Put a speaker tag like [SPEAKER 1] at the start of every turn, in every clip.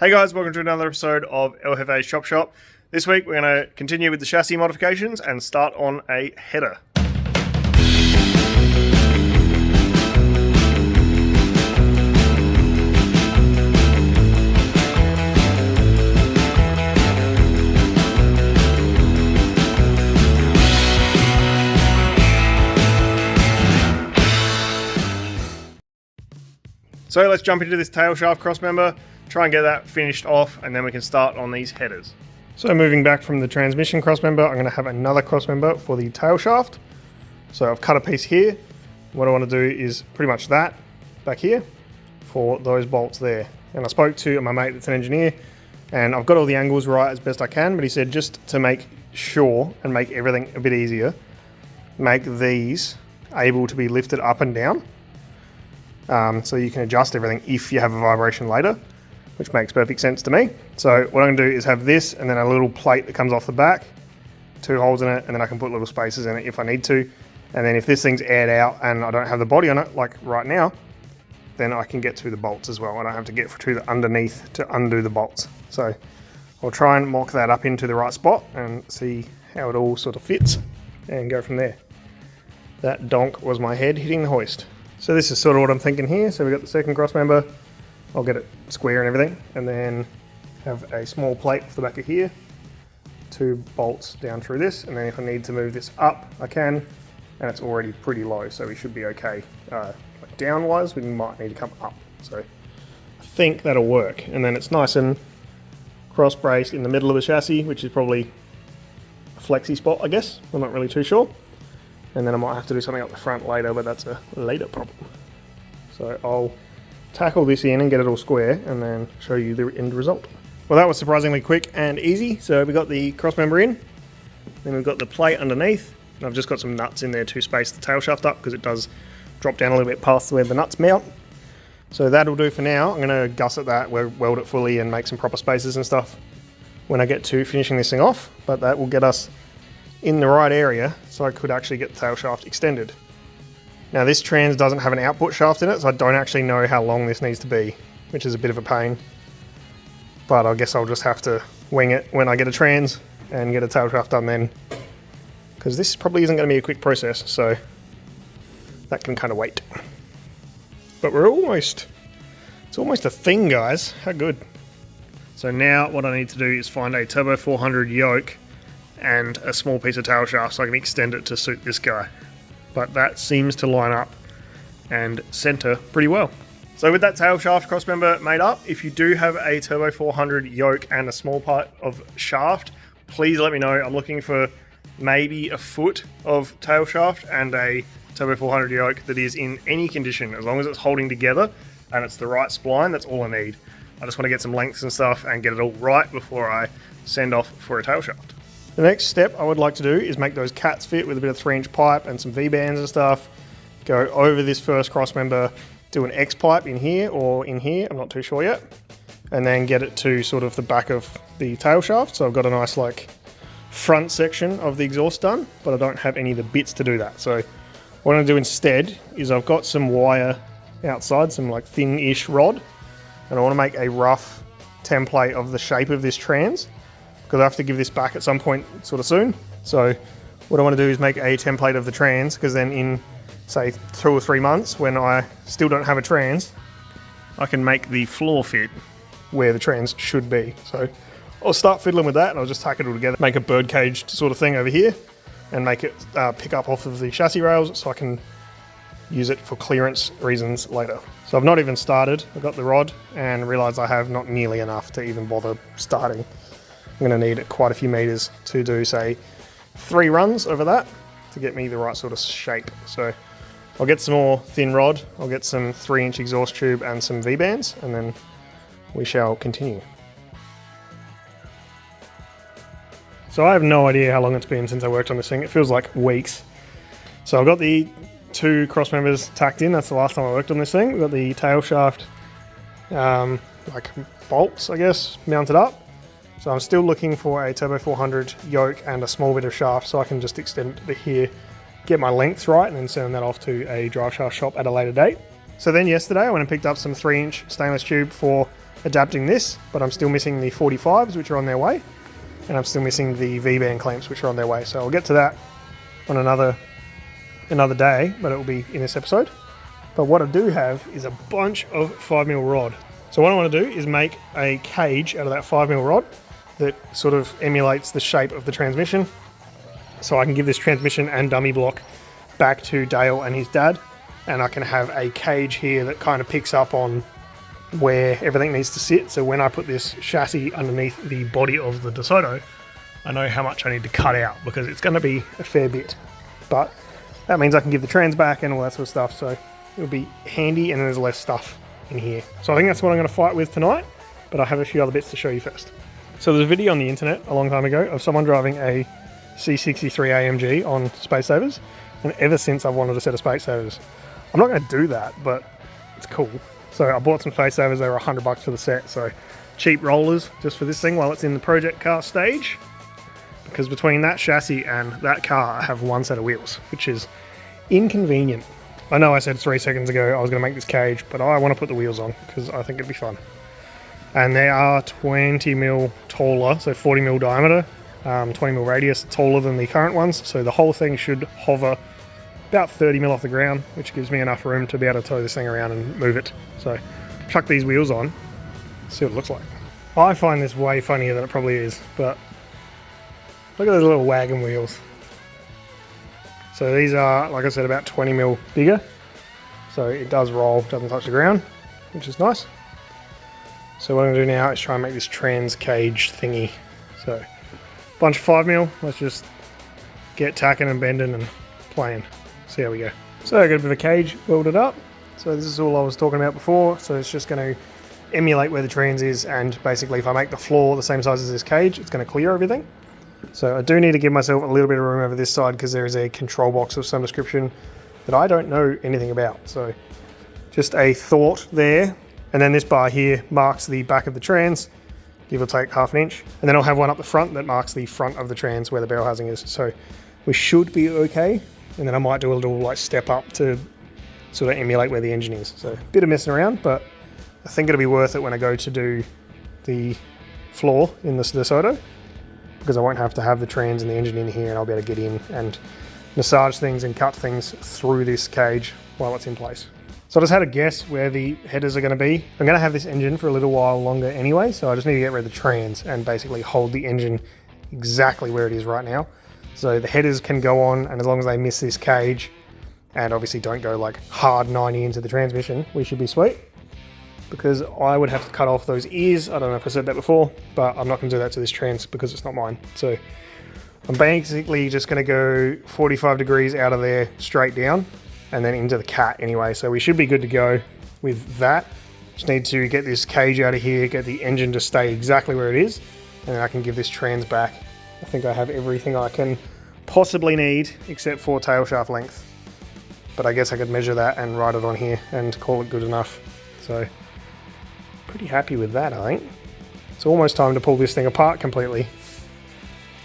[SPEAKER 1] Hey guys, welcome to another episode of El Jefe's Chop Shop. This week we're going to continue with the chassis modifications and start on a header. So let's jump into this tail shaft crossmember, try and get that finished off, and then we can start on these headers. So moving back from the transmission crossmember, I'm going to have another crossmember for the tail shaft. So I've cut a piece here. What I want to do is pretty much that back here for those bolts there. And I spoke to my mate that's an engineer, and I've got all the angles right as best I can, but he said just to make sure and make everything a bit easier, make these able to be lifted up and down. So you can adjust everything if you have a vibration later, which makes perfect sense to me. So what I'm going to do is have this and then a little plate that comes off the back, 2 holes in it, and then I can put little spaces in it if I need to. And then if this thing's aired out and I don't have the body on it, like right now, then I can get to the bolts as well. I don't have to get to the underneath to undo the bolts. So I'll try and mock that up into the right spot and see how it all sort of fits and go from there. That donk was my head hitting the hoist. So this is sort of what I'm thinking here. So we've got the second cross member. I'll get it square and everything, and then have a small plate off the back of here, 2 bolts down through this, and then if I need to move this up, I can, and it's already pretty low, so we should be okay. Like down-wise, we might need to come up. So I think that'll work. And then it's nice and cross-braced in the middle of the chassis, which is probably a flexi spot, I guess. I'm not really too sure. And then I might have to do something up the front later, but that's a later problem. So I'll tackle this in and get it all square and then show you the end result. Well, that was surprisingly quick and easy. So we got the cross member in, then we've got the plate underneath, and I've just got some nuts in there to space the tail shaft up because it does drop down a little bit past where the nuts mount. So that'll do for now. I'm going to gusset that, weld it fully and make some proper spaces and stuff when I get to finishing this thing off, but that will get us in the right area so I could actually get the tail shaft extended. Now this trans doesn't have an output shaft in it, so I don't actually know how long this needs to be, which is a bit of a pain. But I guess I'll just have to wing it when I get a trans and get a tail shaft done then, because this probably isn't going to be a quick process, so that can kind of wait. But it's almost a thing, guys. How good. So now what I need to do is find a Turbo 400 yoke and a small piece of tail shaft so I can extend it to suit this guy. But that seems to line up and center pretty well. So with that tail shaft crossmember made up, if you do have a Turbo 400 yoke and a small part of shaft, please let me know. I'm looking for maybe a foot of tail shaft and a Turbo 400 yoke that is in any condition, as long as it's holding together and it's the right spline. That's all I need. I just want to get some lengths and stuff and get it all right before I send off for a tail shaft. The next step I would like to do is make those cats fit with a bit of 3-inch pipe and some V-bands and stuff. Go over this first crossmember, do an X-pipe in here or in here, I'm not too sure yet. And then get it to sort of the back of the tail shaft. So I've got a nice like front section of the exhaust done, but I don't have any of the bits to do that. So what I'm going to do instead is I've got some wire outside, some like thin-ish rod, and I want to make a rough template of the shape of this trans, because I have to give this back at some point sort of soon. So what I want to do is make a template of the trans, because then in say 2 or 3 months when I still don't have a trans, I can make the floor fit where the trans should be. So I'll start fiddling with that and I'll just tack it all together, make a bird cage sort of thing over here and make it pick up off of the chassis rails so I can use it for clearance reasons later. So I've not even started. I've got the rod and realised I have not nearly enough to even bother starting. I'm going to need quite a few meters to do, say, 3 runs over that to get me the right sort of shape. So I'll get some more thin rod, I'll get some 3-inch exhaust tube and some V-bands, and then we shall continue. So I have no idea how long it's been since I worked on this thing. It feels like weeks. So I've got the 2 cross members tacked in. That's the last time I worked on this thing. We've got the tail shaft like bolts, I guess, mounted up. So I'm still looking for a Turbo 400 yoke and a small bit of shaft so I can just extend it to here, get my lengths right, and then send that off to a drive shaft shop at a later date. So then yesterday I went and picked up some 3-inch stainless tube for adapting this, but I'm still missing the 45s, which are on their way, and I'm still missing the V-band clamps, which are on their way. So I'll get to that on another day, but it will be in this episode. But what I do have is a bunch of 5mm rod. So what I want to do is make a cage out of that 5mm rod that sort of emulates the shape of the transmission, so I can give this transmission and dummy block back to Dale and his dad, and I can have a cage here that kind of picks up on where everything needs to sit. So when I put this chassis underneath the body of the Desoto, I know how much I need to cut out, because it's going to be a fair bit. But that means I can give the trans back and all that sort of stuff, so it'll be handy, and there's less stuff in here. So I think that's what I'm going to fight with tonight, but I have a few other bits to show you first. So there's a video on the internet a long time ago of someone driving a C63 AMG on Space Savers, and ever since I've wanted a set of Space Savers. I'm not going to do that, but it's cool. So I bought some Space Savers. They were $100 for the set, so cheap rollers just for this thing while it's in the project car stage, because between that chassis and that car I have one set of wheels, which is inconvenient. I know I said 3 seconds ago I was going to make this cage, but I want to put the wheels on because I think it'd be fun. And they are 20mm taller, so 40mm diameter, 20mm radius, taller than the current ones, so the whole thing should hover about 30mm off the ground, which gives me enough room to be able to tow this thing around and move it. So chuck these wheels on, see what it looks like. I find this way funnier than it probably is, but look at those little wagon wheels. So these are, like I said, about 20mm bigger, so it does roll, doesn't touch the ground, which is nice. So what I'm going to do now is try and make this trans cage thingy. So bunch of 5mm, let's just get tacking and bending and playing. See how we go. So I got a bit of a cage welded up. So this is all I was talking about before. So it's just going to emulate where the trans is, and basically if I make the floor the same size as this cage, it's going to clear everything. So I do need to give myself a little bit of room over this side because there is a control box of some description that I don't know anything about. So just a thought there. And then this bar here marks the back of the trans, give or take ½ an inch. And then I'll have one up the front that marks the front of the trans where the barrel housing is. So we should be okay. And then I might do a little like step up to sort of emulate where the engine is. So a bit of messing around, but I think it'll be worth it when I go to do the floor in this Desoto, because I won't have to have the trans and the engine in here, and I'll be able to get in and massage things and cut things through this cage while it's in place. So I just had a guess where the headers are going to be. I'm going to have this engine for a little while longer anyway, so I just need to get rid of the trans and basically hold the engine exactly where it is right now. So the headers can go on, and as long as they miss this cage and obviously don't go like hard 90 into the transmission, we should be sweet. Because I would have to cut off those ears. I don't know if I said that before, but I'm not going to do that to this trans because it's not mine. So I'm basically just going to go 45 degrees out of there straight down and then into the cat anyway. So we should be good to go with that. Just need to get this cage out of here, get the engine to stay exactly where it is, and then I can give this trans back. I think I have everything I can possibly need except for tail shaft length. But I guess I could measure that and write it on here and call it good enough. So pretty happy with that, I think. It's almost time to pull this thing apart completely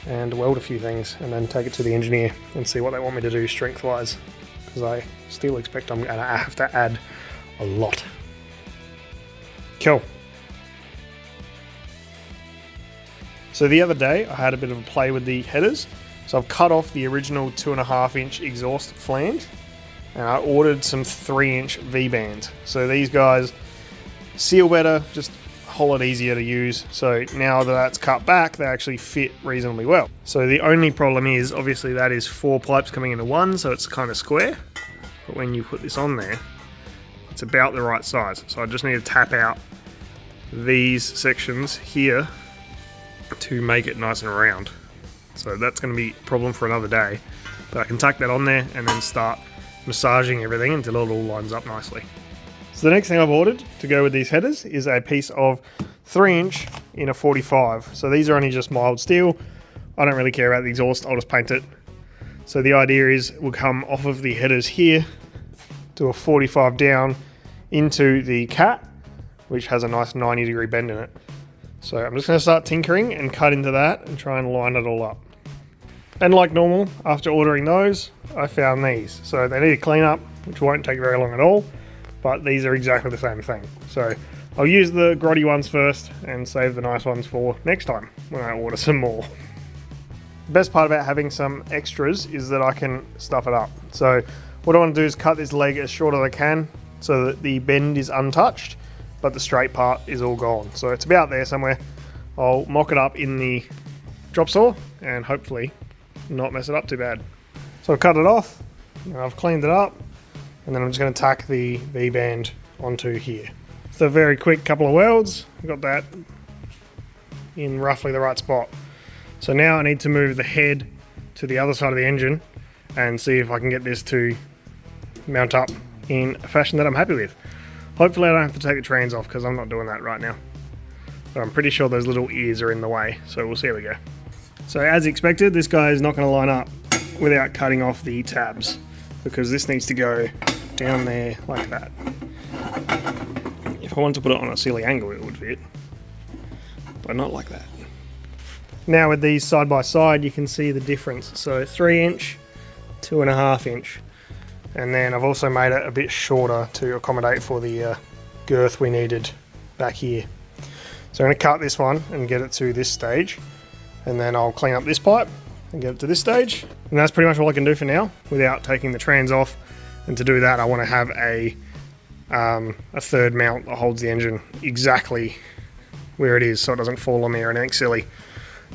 [SPEAKER 1] and weld a few things and then take it to the engineer and see what they want me to do strength-wise, because I still expect I'm going to have to add a lot. Cool. So the other day I had a bit of a play with the headers. So I've cut off the original 2.5 inch exhaust flange and I ordered some 3-inch V-bands. So these guys seal better, just a whole lot easier to use. So now that that's cut back, they actually fit reasonably well. So the only problem is, obviously that is 4 pipes coming into one, so it's kind of square. But when you put this on there, it's about the right size. So I just need to tap out these sections here to make it nice and round. So that's going to be a problem for another day. But I can tack that on there and then start massaging everything until it all lines up nicely. So the next thing I've ordered to go with these headers is a piece of 3-inch in a 45. So these are only just mild steel. I don't really care about the exhaust, I'll just paint it. So the idea is we'll come off of the headers here, do a 45 down into the cat, which has a nice 90-degree bend in it. So I'm just going to start tinkering and cut into that and try and line it all up. And like normal, after ordering those, I found these. So they need a clean up, which won't take very long at all, but these are exactly the same thing. So I'll use the grotty ones first and save the nice ones for next time when I order some more. The best part about having some extras is that I can stuff it up. So what I want to do is cut this leg as short as I can so that the bend is untouched, but the straight part is all gone. So it's about there somewhere. I'll mock it up in the drop saw and hopefully not mess it up too bad. So I've cut it off, and I've cleaned it up, and then I'm just going to tack the V-band onto here. So a very quick couple of welds, got that in roughly the right spot. So now I need to move the head to the other side of the engine and see if I can get this to mount up in a fashion that I'm happy with. Hopefully I don't have to take the trans off because I'm not doing that right now. But I'm pretty sure those little ears are in the way, so we'll see how we go. So as expected, this guy is not going to line up without cutting off the tabs, because this needs to go down there like that. If I wanted to put it on a silly angle, it would fit, but not like that. Now with these side by side, you can see the difference. So 3-inch, 2.5-inch, and then I've also made it a bit shorter to accommodate for the girth we needed back here. So I'm going to cut this one and get it to this stage, and then I'll clean up this pipe and get it to this stage, and that's pretty much all I can do for now without taking the trans off. And to do that, I want to have a third mount that holds the engine exactly where it is so it doesn't fall on me or anything silly.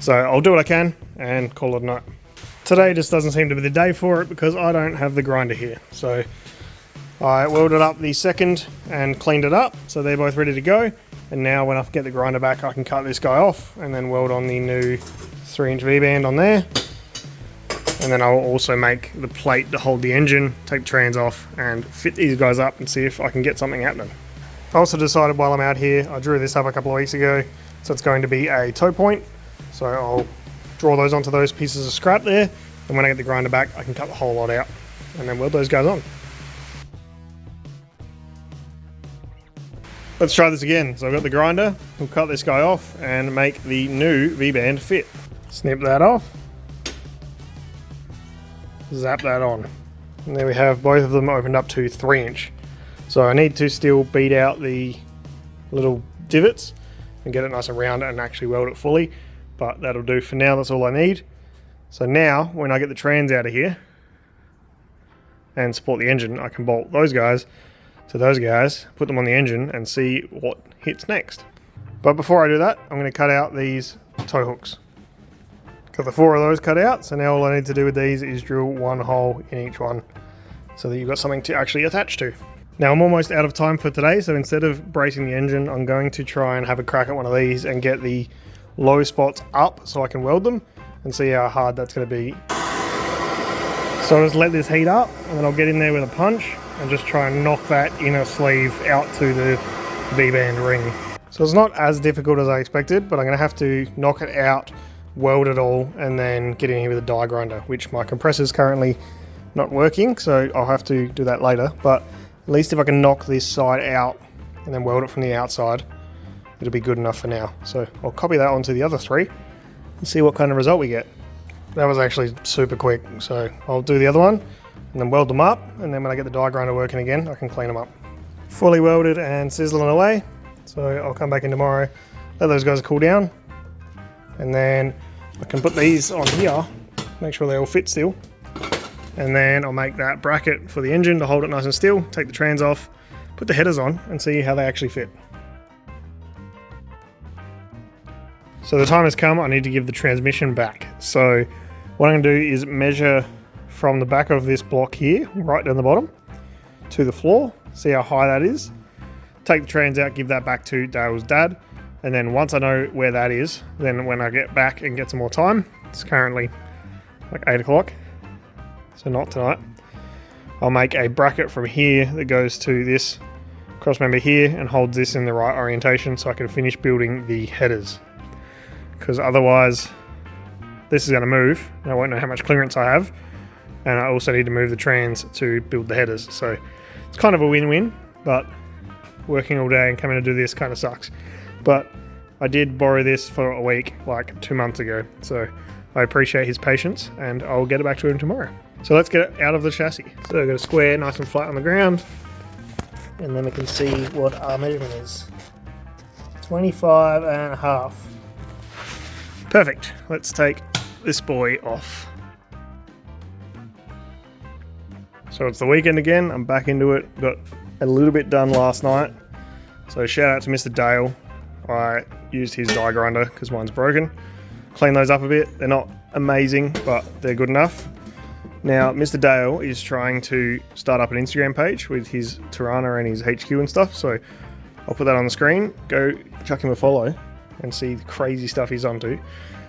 [SPEAKER 1] So I'll do what I can and call it a night. Today just doesn't seem to be the day for it because I don't have the grinder here. So I welded up the second and cleaned it up, so they're both ready to go. And now when I get the grinder back, I can cut this guy off and then weld on the new 3-inch V-band on there. And then I'll also make the plate to hold the engine, take the trans off, and fit these guys up and see if I can get something happening. I also decided while I'm out here, I drew this up a couple of weeks ago, so it's going to be a toe point. So I'll draw those onto those pieces of scrap there, and when I get the grinder back, I can cut the whole lot out and then weld those guys on. Let's try this again. So I've got the grinder, we'll cut this guy off and make the new V-band fit. Snip that off. Zap that on. And there we have both of them opened up to 3-inch. So I need to still beat out the little divots and get it nice and round and actually weld it fully, but that'll do for now. That's all I need. So now when I get the trans out of here and support the engine, I can bolt those guys to those guys, put them on the engine and see what hits next. But before I do that, I'm going to cut out these tow hooks. Got the 4 of those cut out, so now all I need to do with these is drill 1 hole in each one so that you've got something to actually attach to. Now I'm almost out of time for today, so instead of bracing the engine, I'm going to try and have a crack at one of these and get the low spots up so I can weld them and see how hard that's going to be. So I'll just let this heat up and then I'll get in there with a punch and just try and knock that inner sleeve out to the V-band ring. So it's not as difficult as I expected, but I'm going to have to knock it out, weld it all, and then get in here with a die grinder, which my compressor's currently not working, so I'll have to do that later. But at least if I can knock this side out and then weld it from the outside, it'll be good enough for now. So I'll copy that onto the other 3 and see what kind of result we get. That was actually super quick, so I'll do the other one and then weld them up, and then when I get the die grinder working again, I can clean them up. Fully welded and sizzling away, so I'll come back in tomorrow, let those guys cool down, and then I can put these on here, make sure they all fit still, and then I'll make that bracket for the engine to hold it nice and still, take the trans off, put the headers on, and see how they actually fit. So the time has come, I need to give the transmission back. So what I'm going to do is measure from the back of this block here, right down the bottom, to the floor, see how high that is. Take the trans out, give that back to Dale's dad, and then once I know where that is, then when I get back and get some more time, it's currently like 8 o'clock, so not tonight, I'll make a bracket from here that goes to this cross member here and holds this in the right orientation so I can finish building the headers. Because otherwise this is going to move and I won't know how much clearance I have, and I also need to move the trans to build the headers. So it's kind of a win-win, but working all day and coming to do this kind of sucks. But I did borrow this for a week like 2 months ago, so I appreciate his patience and I'll get it back to him tomorrow. So let's get it out of the chassis. So I've got a square nice and flat on the ground, and then we can see what our measurement is. 25.5. Perfect. Let's take this boy off. So it's the weekend again. I'm back into it. Got a little bit done last night. So shout out to Mr. Dale. I used his die grinder because mine's broken. Clean those up a bit. They're not amazing, but they're good enough. Now, Mr. Dale is trying to start up an Instagram page with his Tirana and his HQ and stuff. So I'll put that on the screen. Go chuck him a follow and see the crazy stuff he's onto.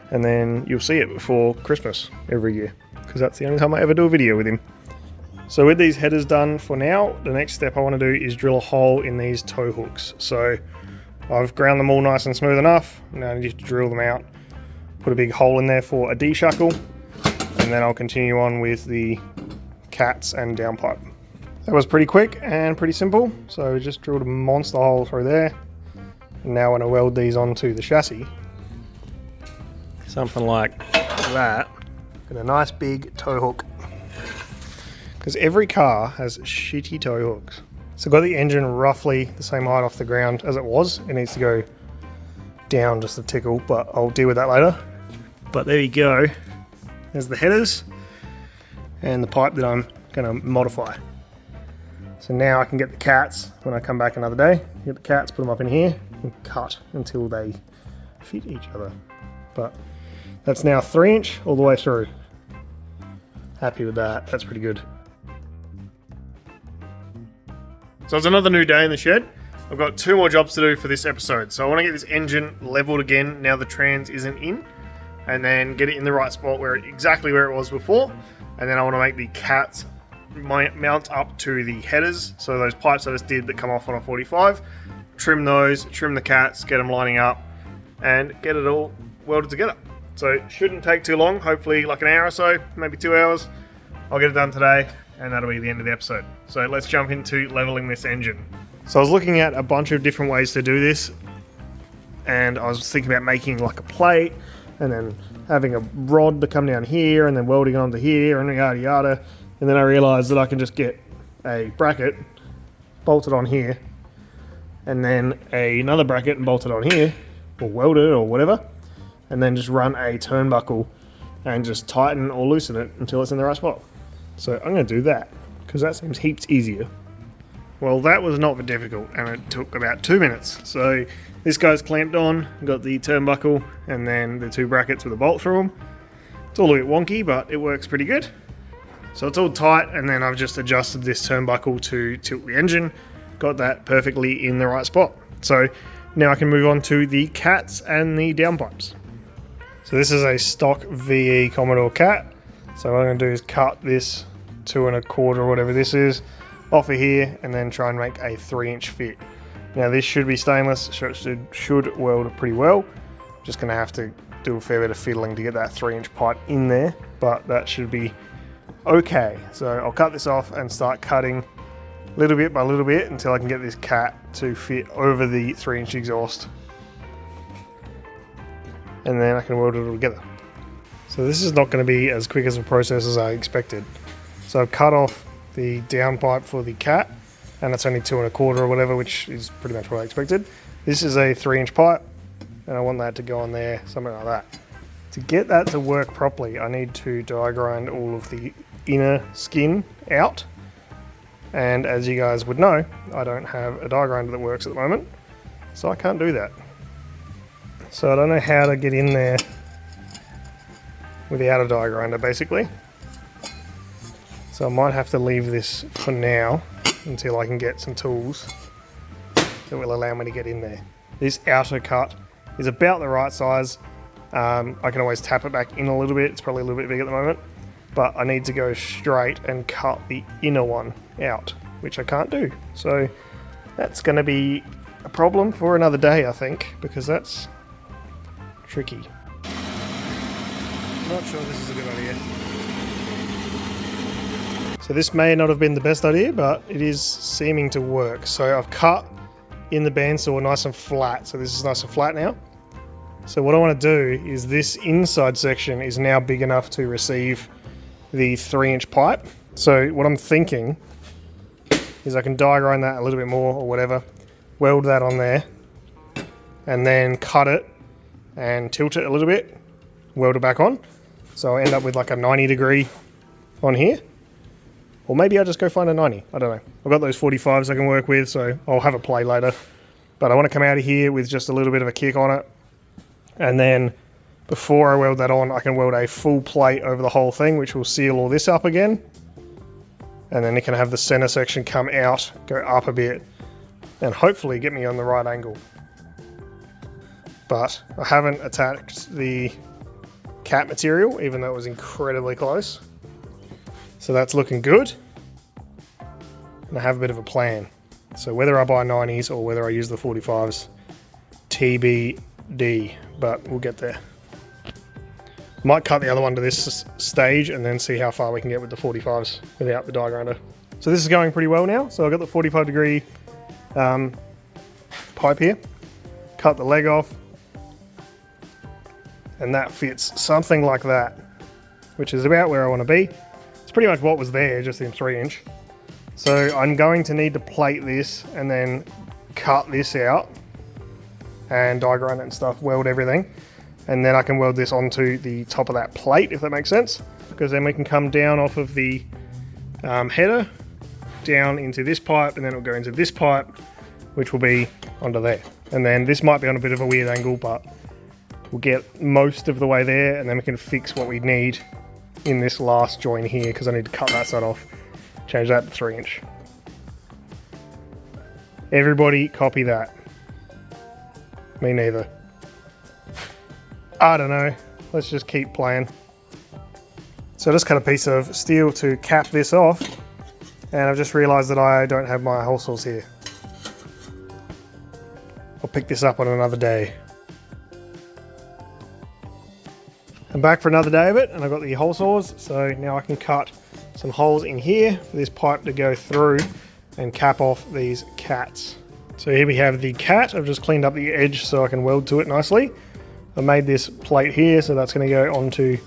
[SPEAKER 1] And then you'll see it before Christmas every year, because that's the only time I ever do a video with him. So with these headers done for now, the next step I want to do is drill a hole in these tow hooks. So I've ground them all nice and smooth enough. Now I need to drill them out, put a big hole in there for a D-shackle, and then I'll continue on with the cats and downpipe. That was pretty quick and pretty simple. So we just drilled a monster hole through there. And now when I weld these onto the chassis, something like that, and a nice big tow hook. Because every car has shitty tow hooks. So I've got the engine roughly the same height off the ground as it was. It needs to go down just a tickle, but I'll deal with that later. But there you go. There's the headers and the pipe that I'm going to modify. So now I can get the cats when I come back another day. Get the cats, put them up in here, and cut until they fit each other. But that's now 3" all the way through. Happy with that. That's pretty good. So it's another new day in the shed. I've got 2 more jobs to do for this episode. So I want to get this engine leveled again now the trans isn't in, and then get it in the right spot exactly where it was before. And then I want to make the cats mount up to the headers. So those pipes I just did that come off on a 45, trim those, trim the cats, get them lining up, and get it all welded together. So it shouldn't take too long, hopefully like an hour or so, maybe 2 hours. I'll get it done today, and that'll be the end of the episode. So let's jump into leveling this engine. So I was looking at a bunch of different ways to do this, and I was thinking about making like a plate, and then having a rod to come down here, and then welding onto here, and yada yada. And then I realized that I can just get a bracket, bolt it on here, and then another bracket and bolt it on here, or weld it or whatever, and then just run a turnbuckle and just tighten or loosen it until it's in the right spot. So I'm going to do that because that seems heaps easier. Well, that was not difficult, and it took about 2 minutes. So this guy's clamped on, got the turnbuckle and then the 2 brackets with a bolt through them. It's all a bit wonky, but it works pretty good. So it's all tight, and then I've just adjusted this turnbuckle to tilt the engine, got that perfectly in the right spot. So now I can move on to the cats and the downpipes. So this is a stock VE Commodore cat. So what I'm going to do is cut this 2 1/4 or whatever this is off of here, and then try and make a 3" fit. Now this should be stainless, so it should weld pretty well. Just going to have to do a fair bit of fiddling to get that 3" pipe in there, but that should be okay. So I'll cut this off and start cutting little bit by little bit until I can get this cat to fit over the 3" exhaust. And then I can weld it all together. So this is not going to be as quick as a process as I expected. So I've cut off the downpipe for the cat, and it's only 2 1/4 or whatever, which is pretty much what I expected. This is a 3" pipe, and I want that to go on there, something like that. To get that to work properly, I need to die grind all of the inner skin out. And as you guys would know, I don't have a die grinder that works at the moment, so I can't do that. So I don't know how to get in there without a die grinder, basically. So I might have to leave this for now until I can get some tools that will allow me to get in there. This outer cut is about the right size. I can always tap it back in a little bit. It's probably a little bit big at the moment, but I need to go straight and cut the inner one out, which I can't do. So that's going to be a problem for another day, I think, because that's tricky. Not sure this is a good idea. So this may not have been the best idea, but it is seeming to work. So I've cut in the bandsaw nice and flat. So this is nice and flat now. So what I want to do is this inside section is now big enough to receive the 3" pipe. So what I'm thinking is I can die grind that a little bit more or whatever, weld that on there, and then cut it and tilt it a little bit, weld it back on. So I end up with like a 90 on here. Or maybe I'll just go find a 90, I don't know. I've got those 45s I can work with, so I'll have a play later. But I want to come out of here with just a little bit of a kick on it. And then before I weld that on, I can weld a full plate over the whole thing, which will seal all this up again. And then it can have the center section come out, go up a bit, and hopefully get me on the right angle. But I haven't attached the cat material, even though it was incredibly close. So that's looking good. And I have a bit of a plan. So whether I buy 90s or whether I use the 45s, TBD, but we'll get there. Might cut the other one to this stage and then see how far we can get with the 45s without the die grinder. So this is going pretty well now. So I've got the 45-degree pipe here. Cut the leg off. And that fits something like that, which is about where I want to be. It's pretty much what was there, just in 3-inch. So I'm going to need to plate this and then cut this out and die grind it and stuff, weld everything. And then I can weld this onto the top of that plate, if that makes sense. Because then we can come down off of the header, down into this pipe, and then it'll go into this pipe, which will be onto there. And then this might be on a bit of a weird angle, but we'll get most of the way there, and then we can fix what we need in this last join here, because I need to cut that side off, change that to 3-inch. Everybody copy that. Me neither. I don't know, let's just keep playing. So I just cut a piece of steel to cap this off, and I've just realized that I don't have my hole saws here. I'll pick this up on another day. I'm back for another day of it, and I've got the hole saws, so now I can cut some holes in here for this pipe to go through and cap off these cats. So here we have the cat. I've just cleaned up the edge so I can weld to it nicely. I made this plate here, so that's going to go onto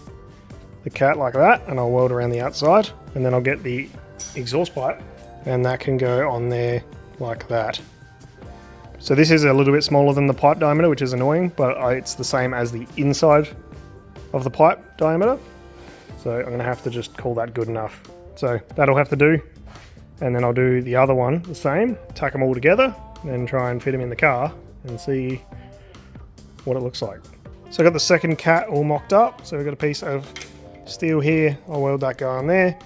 [SPEAKER 1] the cat like that, and I'll weld around the outside, and then I'll get the exhaust pipe, and that can go on there like that. So this is a little bit smaller than the pipe diameter, which is annoying, but it's the same as the inside of the pipe diameter, so I'm gonna have to just call that good enough. So that'll have to do, and then I'll do the other one the same, tack them all together, and try and fit them in the car and see what it looks like. So I got the second cat all mocked up, so we've got a piece of steel here. I'll weld that guy on there,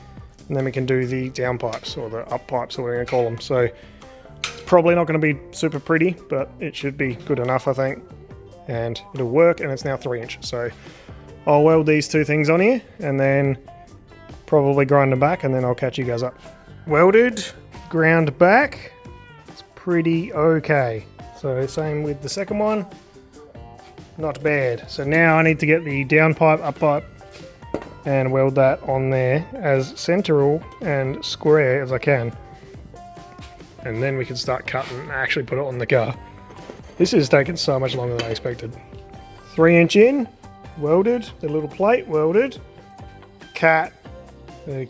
[SPEAKER 1] and then we can do the down pipes, or the up pipes, or whatever we're gonna call them. So it's probably not gonna be super pretty, but it should be good enough, I think, and it'll work. And it's now 3-inch, so I'll weld these two things on here and then probably grind them back, and then I'll catch you guys up. Welded, ground back, it's pretty okay. So same with the second one, not bad. So now I need to get the down pipe, up pipe, and weld that on there as central and square as I can. And then we can start cutting and actually put it on the car. This is taking so much longer than I expected. 3-inch in, welded, the little plate welded, cat,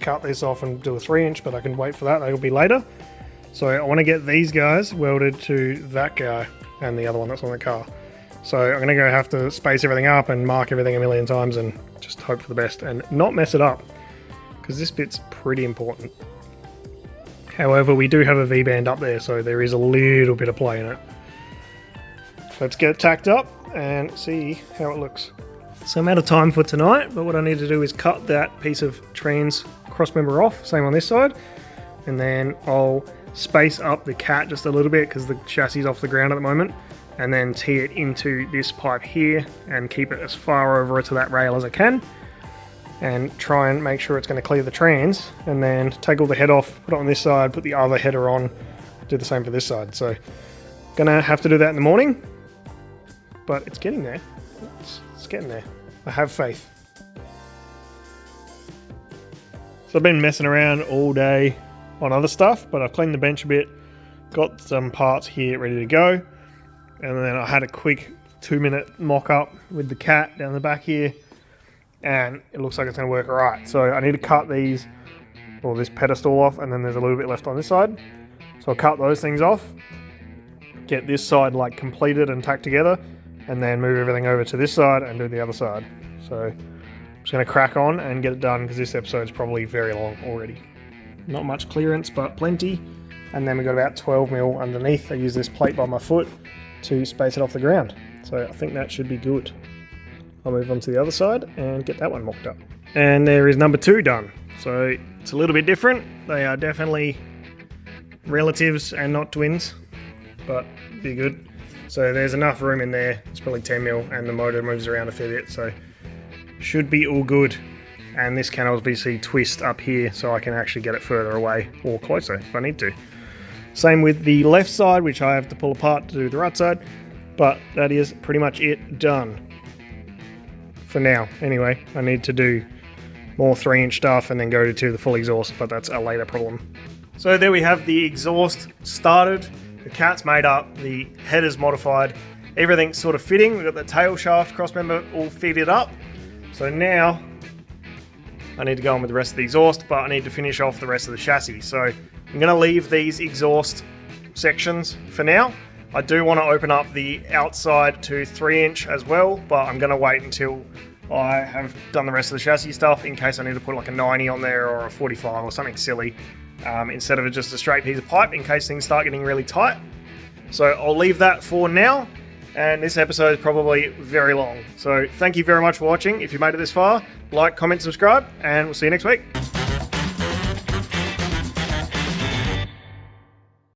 [SPEAKER 1] cut this off and do a 3-inch, but I can wait for that, that'll be later. So I want to get these guys welded to that guy and the other one that's on the car. So I'm going to go have to space everything up and mark everything a million times and just hope for the best and not mess it up, because this bit's pretty important. However, we do have a V-band up there, so there is a little bit of play in it. Let's get it tacked up and see how it looks. So I'm out of time for tonight, but what I need to do is cut that piece of trans crossmember off, same on this side, and then I'll space up the cat just a little bit because the chassis is off the ground at the moment, and then tee it into this pipe here and keep it as far over to that rail as I can, and try and make sure it's going to clear the trans, and then take all the head off, put it on this side, put the other header on, do the same for this side. So gonna have to do that in the morning, but it's getting there. It's getting there. I have faith. So I've been messing around all day on other stuff, but I've cleaned the bench a bit, got some parts here ready to go, and then I had a quick 2-minute mock-up with the cat down the back here, and it looks like it's going to work alright. So I need to cut these, or this pedestal off, and then there's a little bit left on this side. So I'll cut those things off, get this side like completed and tacked together, and then move everything over to this side and do the other side. So I'm just going to crack on and get it done because this episode's probably very long already. Not much clearance, but plenty. And then we've got about 12 mil underneath. I use this plate by my foot to space it off the ground. So I think that should be good. I'll move on to the other side and get that one mocked up. And there is number 2 done. So it's a little bit different. They are definitely relatives and not twins, but be good. So there's enough room in there. It's probably 10 mil and the motor moves around a fair bit, so should be all good. And this can obviously twist up here so I can actually get it further away or closer if I need to. Same with the left side, which I have to pull apart to do the right side, but that is pretty much it done. For now, anyway. I need to do more 3-inch stuff and then go to the full exhaust, but that's a later problem. So there we have the exhaust started. The cat's made up, the header's modified, everything's sort of fitting. We've got the tail shaft crossmember all fitted up. So now I need to go on with the rest of the exhaust, but I need to finish off the rest of the chassis. So I'm going to leave these exhaust sections for now. I do want to open up the outside to 3-inch as well, but I'm going to wait until I have done the rest of the chassis stuff in case I need to put like a 90 on there or a 45 or something silly, instead of just a straight piece of pipe in case things start getting really tight. So I'll leave that for now, and this episode is probably very long. So thank you very much for watching. If you made it this far, like, comment, subscribe, and we'll see you next week.